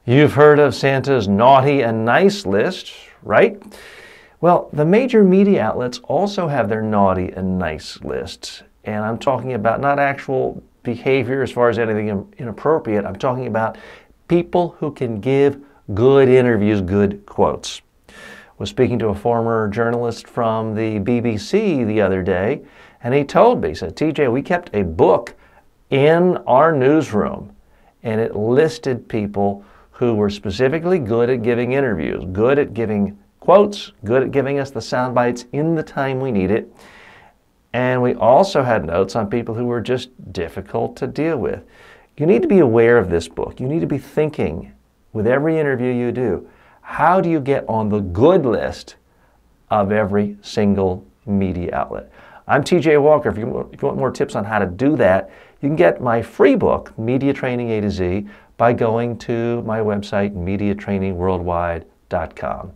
You've heard of Santa's naughty and nice list, right? Well, the major media outlets also have their naughty and nice lists. And I'm talking about not actual behavior as far as anything inappropriate. I'm talking about people who can give good interviews, good quotes. I was speaking to a former journalist from the BBC the other day, and he told me, he said, TJ, we kept a book in our newsroom, and it listed people who were specifically good at giving interviews, good at giving quotes, good at giving us the sound bites in the time we need it. And we also had notes on people who were just difficult to deal with. You need to be aware of this book. You need to be thinking with every interview you do, how do you get on the good list of every single media outlet? I'm TJ Walker. If you want more tips on how to do that, you can get my free book, Media Training A to Z, by going to my website, mediatrainingworldwide.com.